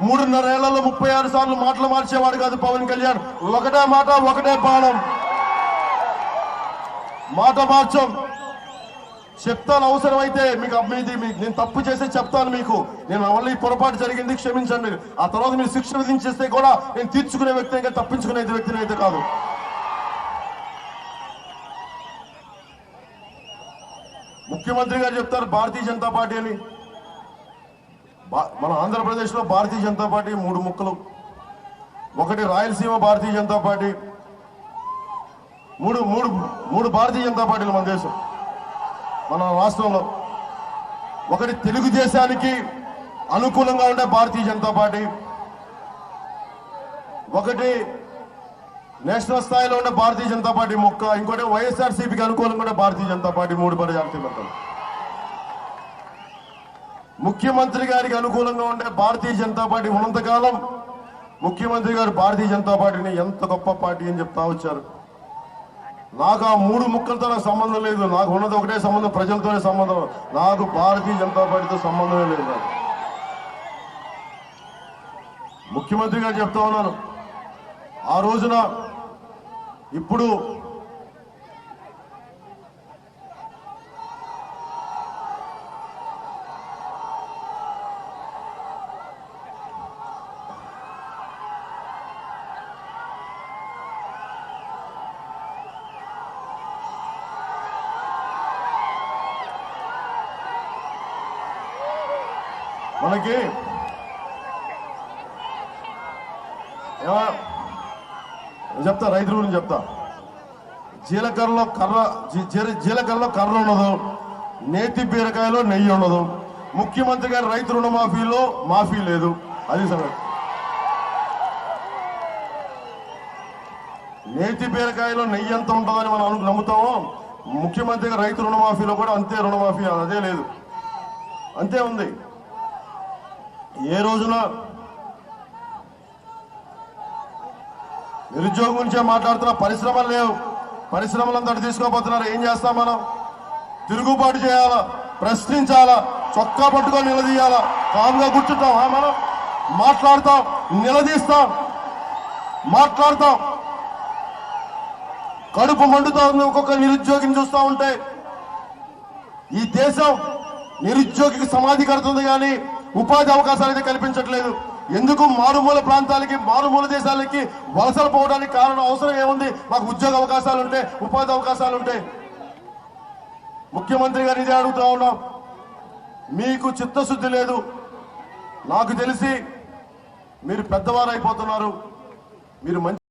3.5 ఏళ్లలో 36 సార్లు మాటలు మార్చేవాడు కాదు పవన్ కళ్యాణ్. ఒకటే మాట ఒకటే బాణం, మాట మార్చం. చెప్తాను, అవసరమైతే మీకు నేను తప్పు చేస్తే చెప్తాను మీకు. నేను మళ్ళీ పొరపాటు జరిగింది క్షమించండి. ఆ తర్వాత మీరు శిక్ష విధించేస్తే కూడా నేను తీర్చుకునే వ్యక్తి ఇంకా తప్పించుకునే వ్యక్తిని అయితే కాదు. ముఖ్యమంత్రి గారు చెప్తారు భారతీయ జనతా పార్టీ అని. మన ఆంధ్రప్రదేశ్ లో భారతీయ జనతా పార్టీ 3 ముక్కలు. ఒకటి రాయలసీమ భారతీయ జనతా పార్టీ, మూడు భారతీయ జనతా పార్టీలు మన దేశం, మన రాష్ట్రంలో. ఒకటి తెలుగుదేశానికి అనుకూలంగా ఉండే భారతీయ జనతా పార్టీ, ఒకటి నేషనల్ స్థాయిలో ఉండే భారతీయ జనతా పార్టీ ముక్క, ఇంకోటి వైఎస్ఆర్సీపీకి అనుకూలంగా ఉండే భారతీయ జనతా పార్టీ. 3 జాతీయ పథకాలు. ముఖ్యమంత్రి గారికి అనుకూలంగా ఉండే భారతీయ జనతా పార్టీ ఉన్నంతకాలం ముఖ్యమంత్రి గారు భారతీయ జనతా పార్టీని ఎంత గొప్ప పార్టీ అని చెప్తా వచ్చారు. నాకు ఆ 3 ముక్కలతో నాకు సంబంధం లేదు. నాకు ఉన్నది ఒకటే సంబంధం, ప్రజలతోనే సంబంధం. నాకు భారతీయ జనతా పార్టీతో సంబంధమే లేదు. నాకు ముఖ్యమంత్రి గారు చెప్తా ఉన్నాను, ఆ రోజున ఇప్పుడు మనకి చెప్తా, రైతుల గురించి చెప్తా. జీలకర్రలో కర్ర ఉండదు, నేతి బీరకాయలో నెయ్యి ఉండదు. ముఖ్యమంత్రి గారి రైతు రుణమాఫీలో మాఫీ లేదు. అది సంగతి. నేతి బీరకాయలో నెయ్యి ఎంత ఉంటుందని మనం నమ్ముతామో, ముఖ్యమంత్రి గారి రైతు రుణమాఫీలో కూడా అంతే రుణమాఫీ, అదే లేదు, అంతే ఉంది. ఏ రోజున నిరుద్యోగం గురించే మాట్లాడుతున్నా. పరిశ్రమలు లేవు, పరిశ్రమలంతా తీసుకోబోతున్నారు. ఏం చేస్తాం మనం? తిరుగుబాటు చేయాలా, ప్రశ్నించాలా, చొక్కా పట్టుకొని నిలదీయాలా? కాముగా కూర్చుంటాం? మనం మాట్లాడతాం, నిలదీస్తాం, మాట్లాడతాం. కడుపు మండుతా ఉంది ఒక్కొక్క నిరుద్యోగిని చూస్తా ఉంటే. ఈ దేశం నిరుద్యోగికి సమాధి కడుతుంది కానీ ఉపాధి అవకాశాలు అయితే కల్పించట్లేదు. ఎందుకు? మారుమూల ప్రాంతాలకి, మారుమూల దేశాలకి వలసలు పోవడానికి కారణం. అవసరం ఏముంది? మాకు ఉద్యోగ అవకాశాలు ఉంటే, ఉపాధి అవకాశాలు ఉంటే. ముఖ్యమంత్రి గారు ఇదే అడుగుతా ఉన్నాం. మీకు చిత్తశుద్ధి లేదు. నాకు తెలిసి మీరు పెద్దవారు అయిపోతున్నారు. మీరు మంచి